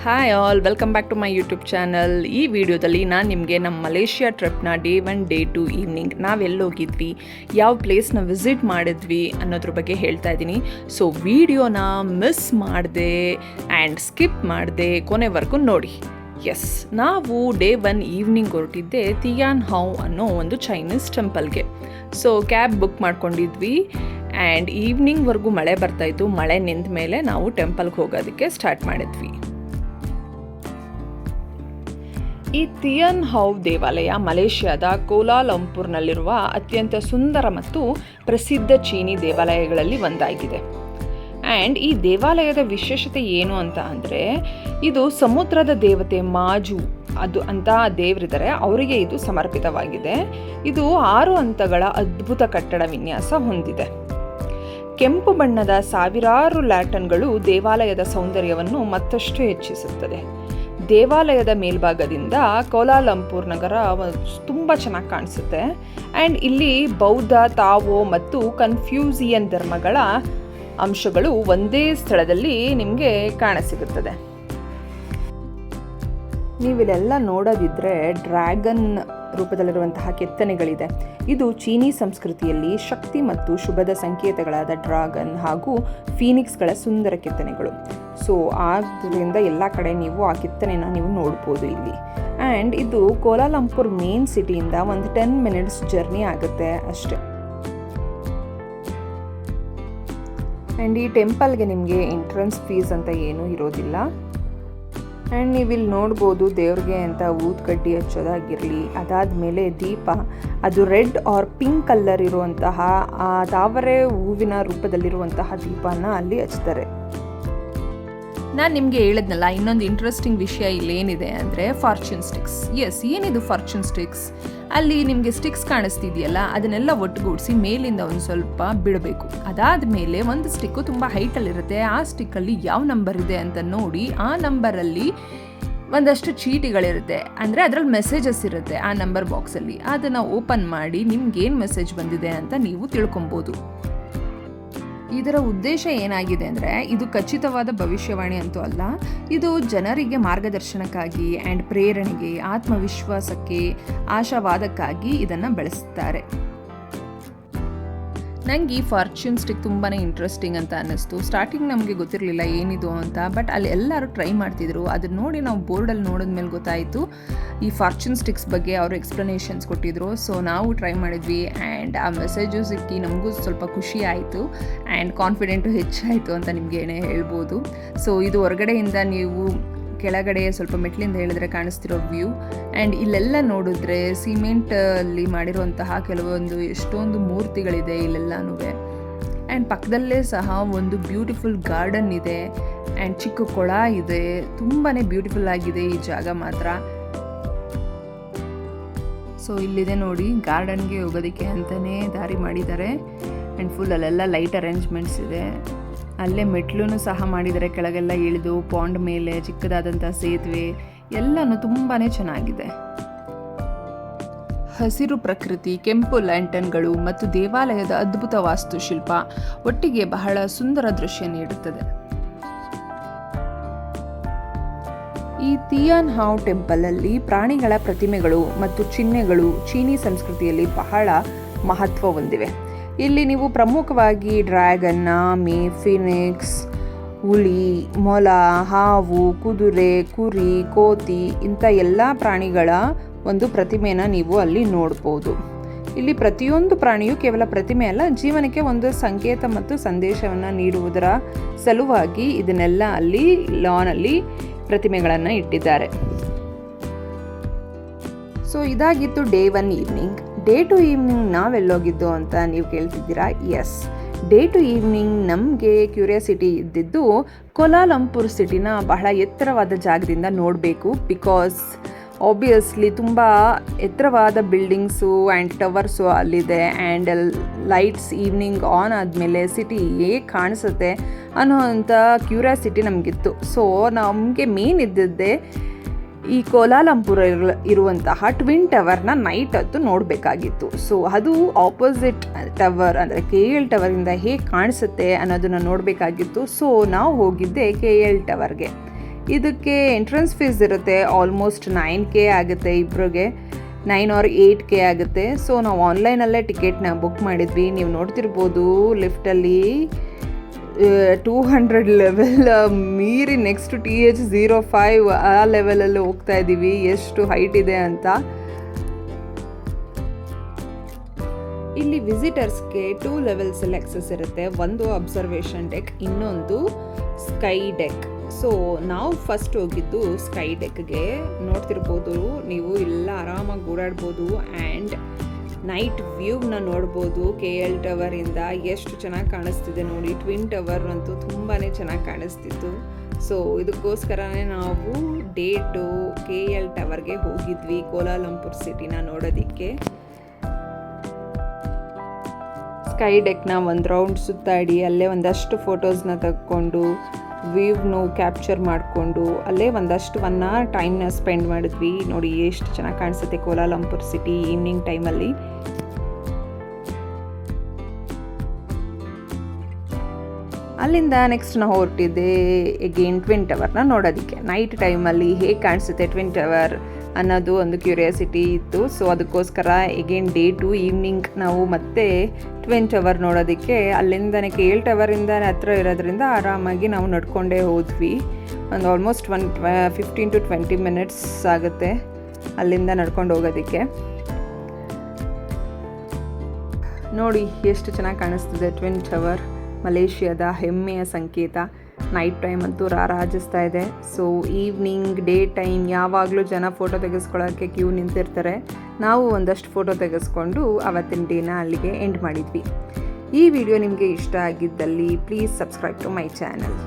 Hi all, welcome back to my YouTube channel. ಈ ವಿಡಿಯೋದಲ್ಲಿ ನಾನು ನಿಮಗೆ ನಮ್ಮ ಮಲೇಷ್ಯಾ ಟ್ರಿಪ್ನ ಡೇ 1 ಡೇ 2 ಈವ್ನಿಂಗ್ ನಾವೆಲ್ಲೋಗಿದ್ವಿ, ಯಾವ ಪ್ಲೇಸ್ನ ವಿಸಿಟ್ ಮಾಡಿದ್ವಿ ಅನ್ನೋದ್ರ ಬಗ್ಗೆ ಹೇಳ್ತಾ ಇದ್ದೀನಿ. ಸೊ ವಿಡಿಯೋನ ಮಿಸ್ ಮಾಡಿದೆ ಆ್ಯಂಡ್ ಸ್ಕಿಪ್ ಮಾಡಿದೆ, ಕೊನೆವರೆಗೂ ನೋಡಿ. ಎಸ್, ನಾವು ಡೇ 1 ಈವ್ನಿಂಗ್ ಹೊರಟಿದ್ದೆ ತಿಯಾನ್ ಹೌ ಅನ್ನೋ ಒಂದು ಚೈನೀಸ್ ಟೆಂಪಲ್ಗೆ. ಸೊ ಕ್ಯಾಬ್ ಬುಕ್ ಮಾಡ್ಕೊಂಡಿದ್ವಿ ಆ್ಯಂಡ್ ಈವ್ನಿಂಗ್ವರೆಗೂ ಮಳೆ ಬರ್ತಾಯಿತ್ತು. ಮಳೆ ನಿಂತ ಮೇಲೆ ನಾವು ಟೆಂಪಲ್ಗೆ ಹೋಗೋದಕ್ಕೆ ಸ್ಟಾರ್ಟ್ ಮಾಡಿದ್ವಿ. ಈ ತಿಯನ್ ಹೌ ದೇವಾಲಯ ಮಲೇಷ್ಯಾದ ಕೋಲಾಲಂಪುರ್ನಲ್ಲಿರುವ ಅತ್ಯಂತ ಸುಂದರ ಮತ್ತು ಪ್ರಸಿದ್ಧ ಚೀನಿ ದೇವಾಲಯಗಳಲ್ಲಿ ಒಂದಾಗಿದೆ. ಆ್ಯಂಡ್ ಈ ದೇವಾಲಯದ ವಿಶೇಷತೆ ಏನು ಅಂತ ಅಂದರೆ, ಇದು ಸಮುದ್ರದ ದೇವತೆ ಮಾಜು ಅಂತ ದೇವರಿದ್ದಾರೆ, ಅವರಿಗೆ ಇದು ಸಮರ್ಪಿತವಾಗಿದೆ. ಇದು 6 ಹಂತಗಳ ಅದ್ಭುತ ಕಟ್ಟಡ ವಿನ್ಯಾಸ ಹೊಂದಿದೆ. ಕೆಂಪು ಬಣ್ಣದ ಸಾವಿರಾರು ಲ್ಯಾಟನ್ಗಳು ದೇವಾಲಯದ ಸೌಂದರ್ಯವನ್ನು ಮತ್ತಷ್ಟು ಹೆಚ್ಚಿಸುತ್ತದೆ. ದೇವಾಲಯದ ಮೇಲ್ಭಾಗದಿಂದ ಕೋಲಾಲಂಪುರ್ ನಗರ ತುಂಬ ಚೆನ್ನಾಗಿ ಕಾಣಿಸುತ್ತೆ. ಆ್ಯಂಡ್ ಇಲ್ಲಿ ಬೌದ್ಧ, ತಾವೋ ಮತ್ತು ಕನ್ಫ್ಯೂಸಿಯನ್ ಧರ್ಮಗಳ ಅಂಶಗಳು ಒಂದೇ ಸ್ಥಳದಲ್ಲಿ ನಿಮಗೆ ಕಾಣಸಿಗುತ್ತದೆ. ನೀವಿಲ್ಲೆಲ್ಲ ನೋಡೋದಿದ್ರೆ ಡ್ರ್ಯಾಗನ್ ರೂಪದಲ್ಲಿರುವಂತಹ ಕೆತ್ತನೆಗಳಿದೆ. ಇದು ಚೀನಿ ಸಂಸ್ಕೃತಿಯಲ್ಲಿ ಶಕ್ತಿ ಮತ್ತು ಶುಭದ ಸಂಕೇತಗಳಾದ ಡ್ರ್ಯಾಗನ್ ಹಾಗೂ ಫೀನಿಕ್ಸ್ಗಳ ಸುಂದರ ಕೆತ್ತನೆಗಳು. ಸೊ ಆದ್ದರಿಂದ ಎಲ್ಲ ಕಡೆ ನೀವು ಆ ಕೆತ್ತನೆನ ನೀವು ನೋಡ್ಬೋದು ಇಲ್ಲಿ. ಆ್ಯಂಡ್ ಇದು ಕೋಲಾಲಂಪುರ್ ಮೇನ್ ಸಿಟಿಯಿಂದ ಒಂದು 10 ಮಿನಿಟ್ಸ್ ಜರ್ನಿ ಆಗುತ್ತೆ ಅಷ್ಟೆ. ಆ್ಯಂಡ್ ಈ ಟೆಂಪಲ್ಗೆ ನಿಮಗೆ ಎಂಟ್ರೆನ್ಸ್ ಫೀಸ್ ಅಂತ ಏನೂ ಇರೋದಿಲ್ಲ. ಆ್ಯಂಡ್ ನೀವಿಲ್ಲಿ ನೋಡ್ಬೋದು, ದೇವ್ರಿಗೆ ಅಂತ ಊದ್ಕಡ್ಡಿ ಹಚ್ಚೋದಾಗಿರಲಿ, ಅದಾದಮೇಲೆ ದೀಪ, ಅದು ರೆಡ್ ಆರ್ ಪಿಂಕ್ ಕಲರ್ ಇರುವಂತಹ ಆ ತಾವರೆ ಹೂವಿನ ರೂಪದಲ್ಲಿರುವಂತಹ ದೀಪನ ಅಲ್ಲಿ ಹಚ್ತಾರೆ. ನಾನು ನಿಮಗೆ ಹೇಳಿದ್ನಲ್ಲ, ಇನ್ನೊಂದು ಇಂಟ್ರೆಸ್ಟಿಂಗ್ ವಿಷಯ ಇಲ್ಲೇನಿದೆ ಅಂದರೆ ಫಾರ್ಚೂನ್ ಸ್ಟಿಕ್ಸ್. ಎಸ್, ಏನಿದು ಫಾರ್ಚೂನ್ ಸ್ಟಿಕ್ಸ್? ಅಲ್ಲಿ ನಿಮಗೆ ಸ್ಟಿಕ್ಸ್ ಕಾಣಿಸ್ತಿದೆಯಲ್ಲ, ಅದನ್ನೆಲ್ಲ ಒಟ್ಟುಗೂಡಿಸಿ ಮೇಲಿಂದ ಒಂದು ಸ್ವಲ್ಪ ಬಿಡಬೇಕು. ಅದಾದಮೇಲೆ ಒಂದು ಸ್ಟಿಕ್ಕು ತುಂಬ ಹೈಟಲ್ಲಿರುತ್ತೆ. ಆ ಸ್ಟಿಕ್ಕಲ್ಲಿ ಯಾವ ನಂಬರ್ ಇದೆ ಅಂತ ನೋಡಿ, ಆ ನಂಬರಲ್ಲಿ ಒಂದಷ್ಟು ಚೀಟಿಗಳಿರುತ್ತೆ, ಅಂದರೆ ಅದರಲ್ಲಿ ಮೆಸೇಜಸ್ ಇರುತ್ತೆ ಆ ನಂಬರ್ ಬಾಕ್ಸಲ್ಲಿ. ಅದನ್ನು ಓಪನ್ ಮಾಡಿ ನಿಮ್ಗೇನು ಮೆಸೇಜ್ ಬಂದಿದೆ ಅಂತ ನೀವು ತಿಳ್ಕೊಬೋದು. ಇದರ ಉದ್ದೇಶ ಏನಾಗಿದೆ ಅಂದರೆ, ಇದು ಖಚಿತವಾದ ಭವಿಷ್ಯವಾಣಿ ಅಂತೂ ಅಲ್ಲ, ಇದು ಜನರಿಗೆ ಮಾರ್ಗದರ್ಶನಕ್ಕಾಗಿ ಆ್ಯಂಡ್ ಪ್ರೇರಣೆಗೆ, ಆತ್ಮವಿಶ್ವಾಸಕ್ಕೆ, ಆಶಾವಾದಕ್ಕಾಗಿ ಇದನ್ನು ಬಳಸ್ತಾರೆ. ನಂಗೆ ಈ ಫಾರ್ಚೂನ್ ಸ್ಟಿಕ್ ತುಂಬಾ ಇಂಟ್ರೆಸ್ಟಿಂಗ್ ಅಂತ ಅನ್ನಿಸ್ತು. ಸ್ಟಾರ್ಟಿಂಗ್ ನಮಗೆ ಗೊತ್ತಿರಲಿಲ್ಲ ಏನಿದು ಅಂತ, ಬಟ್ ಅಲ್ಲಿ ಎಲ್ಲರೂ ಟ್ರೈ ಮಾಡ್ತಿದ್ರು. ಅದನ್ನ ನೋಡಿ ನಾವು ಬೋರ್ಡಲ್ಲಿ ನೋಡಿದ್ಮೇಲೆ ಗೊತ್ತಾಯಿತು ಈ ಫಾರ್ಚೂನ್ ಸ್ಟಿಕ್ಸ್ ಬಗ್ಗೆ ಅವರು ಎಕ್ಸ್ಪ್ಲನೇಷನ್ಸ್ ಕೊಟ್ಟಿದ್ರು. ಸೊ ನಾವು ಟ್ರೈ ಮಾಡಿದ್ವಿ ಆ್ಯಂಡ್ ಆ ಮೆಸೇಜು ಸಿಕ್ಕಿ ನಮಗೂ ಸ್ವಲ್ಪ ಖುಷಿ ಆಯಿತು ಆ್ಯಂಡ್ ಕಾನ್ಫಿಡೆಂಟು ಹೆಚ್ಚಾಯಿತು ಅಂತ ನಿಮಗೇನೆ ಹೇಳ್ಬೋದು. ಸೊ ಇದು ಹೊರಗಡೆಯಿಂದ ನೀವು ಕೆಳಗಡೆ ಸ್ವಲ್ಪ ಮೆಟ್ಲಿಂದ ಹೇಳಿದ್ರೆ ಕಾಣಿಸ್ತಿರೋ ವ್ಯೂ. ಆ್ಯಂಡ್ ಇಲ್ಲೆಲ್ಲ ನೋಡಿದ್ರೆ ಸಿಮೆಂಟಲ್ಲಿ ಮಾಡಿರುವಂತಹ ಕೆಲವೊಂದು ಎಷ್ಟೊಂದು ಮೂರ್ತಿಗಳಿದೆ ಇಲ್ಲೆಲ್ಲನೂ. ಆ್ಯಂಡ್ ಪಕ್ಕದಲ್ಲೇ ಸಹ ಒಂದು ಬ್ಯೂಟಿಫುಲ್ ಗಾರ್ಡನ್ ಇದೆ ಆ್ಯಂಡ್ ಚಿಕ್ಕ ಕೊಳ ಇದೆ. ತುಂಬಾ ಬ್ಯೂಟಿಫುಲ್ ಆಗಿದೆ ಈ ಜಾಗ ಮಾತ್ರ. ಸೊ ಇಲ್ಲಿದೆ ನೋಡಿ, ಗಾರ್ಡನ್ಗೆ ಹೋಗೋದಕ್ಕೆ ಅಂತಲೇ ದಾರಿ ಮಾಡಿದ್ದಾರೆ. ಆ್ಯಂಡ್ ಫುಲ್ ಅಲ್ಲೆಲ್ಲ ಲೈಟ್ ಅರೇಂಜ್ಮೆಂಟ್ಸ್ ಇದೆ. ಅಲ್ಲೇ ಮೆಟ್ಲೂ ಸಹ ಮಾಡಿದರೆ, ಕೆಳಗೆಲ್ಲ ಇಳಿದು ಪಾಂಡ್ ಮೇಲೆ ಚಿಕ್ಕದಾದಂಥ ಸೇತುವೆ ಎಲ್ಲನೂ ತುಂಬಾ ಚೆನ್ನಾಗಿದೆ. ಹಸಿರು ಪ್ರಕೃತಿ, ಕೆಂಪು ಲ್ಯಾಂಟನ್ಗಳು ಮತ್ತು ದೇವಾಲಯದ ಅದ್ಭುತ ವಾಸ್ತುಶಿಲ್ಪ ಒಟ್ಟಿಗೆ ಬಹಳ ಸುಂದರ ದೃಶ್ಯ ನೀಡುತ್ತದೆ. ಈ ತಿಯಾನ್ ಹೌ ಟೆಂಪಲಲ್ಲಿ ಪ್ರಾಣಿಗಳ ಪ್ರತಿಮೆಗಳು ಮತ್ತು ಚಿಹ್ನೆಗಳು ಚೀನಿ ಸಂಸ್ಕೃತಿಯಲ್ಲಿ ಬಹಳ ಮಹತ್ವ ಹೊಂದಿವೆ. ಇಲ್ಲಿ ನೀವು ಪ್ರಮುಖವಾಗಿ ಡ್ರ್ಯಾಗನ್, ಆಮೆ, ಫಿನಿಕ್ಸ್, ಹುಲಿ, ಮೊಲ, ಹಾವು, ಕುದುರೆ, ಕುರಿ, ಕೋತಿ ಇಂಥ ಎಲ್ಲ ಪ್ರಾಣಿಗಳ ಒಂದು ಪ್ರತಿಮೆನ ನೀವು ಅಲ್ಲಿ ನೋಡ್ಬೋದು. ಇಲ್ಲಿ ಪ್ರತಿಯೊಂದು ಪ್ರಾಣಿಯು ಕೇವಲ ಪ್ರತಿಮೆ ಅಲ್ಲ, ಜೀವನಕ್ಕೆ ಒಂದು ಸಂಕೇತ ಮತ್ತು ಸಂದೇಶವನ್ನು ನೀಡುವುದರ ಸಲುವಾಗಿ ಇದನ್ನೆಲ್ಲ ಅಲ್ಲಿ ಲಾನಲ್ಲಿ ಪ್ರತಿಮೆಗಳನ್ನು ಇಟ್ಟಿದ್ದಾರೆ. ಸೊ ಇದಾಗಿತ್ತು ಡೇ 1 ಈವ್ನಿಂಗ್. ಡೇ 2 ಈವ್ನಿಂಗ್ ನಾವೆಲ್ಲೋಗಿದ್ದು ಅಂತ ನೀವು ಕೇಳ್ತಿದ್ದೀರಾ. ಎಸ್, ಡೇ 2 ಈವ್ನಿಂಗ್ ನಮಗೆ ಕ್ಯೂರಿಯಾಸಿಟಿ ಇದ್ದಿದ್ದು ಕೋಲಾಲಂಪುರ್ ಸಿಟಿನ ಬಹಳ ಎತ್ತರವಾದ ಜಾಗದಿಂದ ನೋಡಬೇಕು. ಬಿಕಾಸ್ ಆಬ್ವಿಯಸ್ಲಿ ತುಂಬ ಎತ್ತರವಾದ ಬಿಲ್ಡಿಂಗ್ಸು ಆ್ಯಂಡ್ ಟವರ್ಸು ಅಲ್ಲಿದೆ. ಆ್ಯಂಡ್ ಲೈಟ್ಸ್ ಈವ್ನಿಂಗ್ ಆನ್ ಆದಮೇಲೆ ಸಿಟಿ ಹೇಗೆ ಕಾಣಿಸುತ್ತೆ ಅನ್ನೋವಂಥ ಕ್ಯೂರಿಯಾಸಿಟಿ ನಮಗಿತ್ತು. ಸೊ ನಮಗೆ ಮೇನ್ ಇದ್ದಿದ್ದೇ ಈ ಕೋಲಾಲಂಪುರ ಇರುವಂತಹ ಟ್ವಿನ್ ಟವರ್ನ ನೈಟ್ ಹೊತ್ತು ನೋಡಬೇಕಾಗಿತ್ತು. ಸೊ ಅದು ಆಪೋಸಿಟ್ ಟವರ್ ಅಂದರೆ KL ಟವರಿಂದ ಹೇಗೆ ಕಾಣಿಸುತ್ತೆ ಅನ್ನೋದನ್ನು ನೋಡಬೇಕಾಗಿತ್ತು. ಸೊ ನಾವು ಹೋಗಿದ್ದೆ KL ಟವರ್ಗೆ. ಇದಕ್ಕೆ ಎಂಟ್ರೆನ್ಸ್ ಫೀಸ್ ಇರುತ್ತೆ, ಆಲ್ಮೋಸ್ಟ್ 9K ಆಗುತ್ತೆ ಇಬ್ಬರಿಗೆ, 9 or 8K ಆಗುತ್ತೆ. ಸೊ ನಾವು ಆನ್ಲೈನಲ್ಲೇ ಟಿಕೆಟ್ನ ಬುಕ್ ಮಾಡಿದ್ವಿ. ನೀವು ನೋಡ್ತಿರ್ಬೋದು ಲಿಫ್ಟಲ್ಲಿ 200 ಲೆವೆಲ್ ಮೀರಿ ನೆಕ್ಸ್ಟ್ TH05 ಆ ಲೆವೆಲಲ್ಲಿ ಹೋಗ್ತಾ ಇದ್ದೀವಿ, ಎಷ್ಟು ಹೈಟ್ ಇದೆ ಅಂತ. ಇಲ್ಲಿ ವಿಸಿಟರ್ಸ್ಗೆ 2 ಲೆವೆಲ್ಸಲ್ಲಿ ಆಕ್ಸೆಸ್ ಇರುತ್ತೆ. ಒಂದು ಅಬ್ಸರ್ವೇಷನ್ ಡೆಕ್, ಇನ್ನೊಂದು ಸ್ಕೈ ಡೆಕ್. ಸೊ ನಾವು ಫಸ್ಟ್ ಹೋಗಿದ್ದು ಸ್ಕೈ ಡೆಕ್ಗೆ. ನೋಡ್ತಿರ್ಬೋದು ನೀವು, ಎಲ್ಲ ಆರಾಮಾಗಿ ಓಡಾಡ್ಬೋದು ಆ್ಯಂಡ್ ನೈಟ್ ವ್ಯೂನ ನೋಡ್ಬೋದು. KL ಟವರಿಂದ ಎಷ್ಟು ಚೆನ್ನಾಗಿ ಕಾಣಿಸ್ತಿದೆ ನೋಡಿ. ಟ್ವಿನ್ ಟವರ್ ಅಂತೂ ತುಂಬಾ ಚೆನ್ನಾಗಿ ಕಾಣಿಸ್ತಿತ್ತು. ಸೊ ಇದಕ್ಕೋಸ್ಕರನೇ ನಾವು ಡೇ 2 KL ಟವರ್ಗೆ ಹೋಗಿದ್ವಿ, ಕೋಲಾಲಂಪುರ್ ಸಿಟಿನ ನೋಡೋದಕ್ಕೆ. ಸ್ಕೈ ಡೆಕ್ನ ಒಂದು ರೌಂಡ್ ಸುತ್ತಾಡಿ ಅಲ್ಲೇ ಒಂದಷ್ಟು ಫೋಟೋಸ್ನ ತೆಗೆದುಕೊಂಡು ವ್ಯೂವ್ನು ಕ್ಯಾಪ್ಚರ್ ಮಾಡಿಕೊಂಡು ಅಲ್ಲೇ ಒಂದಷ್ಟು ಟೈಮ್ನ ಸ್ಪೆಂಡ್ ಮಾಡಿದ್ವಿ. ನೋಡಿ ಎಷ್ಟು ಚೆನ್ನಾಗಿ ಕಾಣಿಸುತ್ತೆ ಕೋಲಾಲಂಪುರ್ ಸಿಟಿ ಈವ್ನಿಂಗ್ ಟೈಮಲ್ಲಿ. ಅಲ್ಲಿಂದ ನೆಕ್ಸ್ಟ್ ನಾವು ಹೊರಟಿದ್ದೆ ಎಗೇನ್ ಟ್ವಿನ್ ಟವರ್ನ ನೋಡೋದಕ್ಕೆ. ನೈಟ್ ಟೈಮಲ್ಲಿ ಹೇಗೆ ಕಾಣಿಸುತ್ತೆ ಟ್ವಿನ್ ಟವರ್ ಅನ್ನೋದು ಒಂದು ಕ್ಯೂರಿಯಾಸಿಟಿ ಇತ್ತು. ಸೊ ಅದಕ್ಕೋಸ್ಕರ ಎಗೇನ್ ಡೇ 2 ಈವ್ನಿಂಗ್ ನಾವು ಮತ್ತೆ ಟ್ವಿನ್ ಟವರ್ ನೋಡೋದಕ್ಕೆ ಅಲ್ಲಿಂದನೇ KL ಟವರಿಂದ ಹತ್ರ ಇರೋದ್ರಿಂದ ಆರಾಮಾಗಿ ನಾವು ನಡ್ಕೊಂಡೇ ಹೋದ್ವಿ. ಒಂದು ಆಲ್ಮೋಸ್ಟ್ 15 to 20 minutes ಆಗುತ್ತೆ ಅಲ್ಲಿಂದ ನಡ್ಕೊಂಡು ಹೋಗೋದಕ್ಕೆ. ನೋಡಿ ಎಷ್ಟು ಚೆನ್ನಾಗಿ ಕಾಣಿಸ್ತಿದೆ ಟ್ವಿನ್ ಟವರ್, ಮಲೇಷ್ಯಾದ ಹೆಮ್ಮೆಯ ಸಂಕೇತ. ನೈಟ್ ಟೈಮ್ ಅಂತೂ ರಾರಾಜಿಸ್ತಾ ಇದೆ. ಸೊ ಈವ್ನಿಂಗ್ ಡೇ ಟೈಮ್ ಯಾವಾಗಲೂ ಜನ ಫೋಟೋ ತೆಗೆಸ್ಕೊಳ್ಳೋಕ್ಕೆ ಕ್ಯೂ ನಿಂತಿರ್ತಾರೆ. ನಾವು ಒಂದಷ್ಟು ಫೋಟೋ ತೆಗೆಸ್ಕೊಂಡು ಅವತ್ತಿನ ಡೇನ ಅಲ್ಲಿಗೆ ಎಂಡ್ ಮಾಡಿದ್ವಿ. ಈ ವಿಡಿಯೋ ನಿಮಗೆ ಇಷ್ಟ ಆಗಿದ್ದಲ್ಲಿ please subscribe to my channel.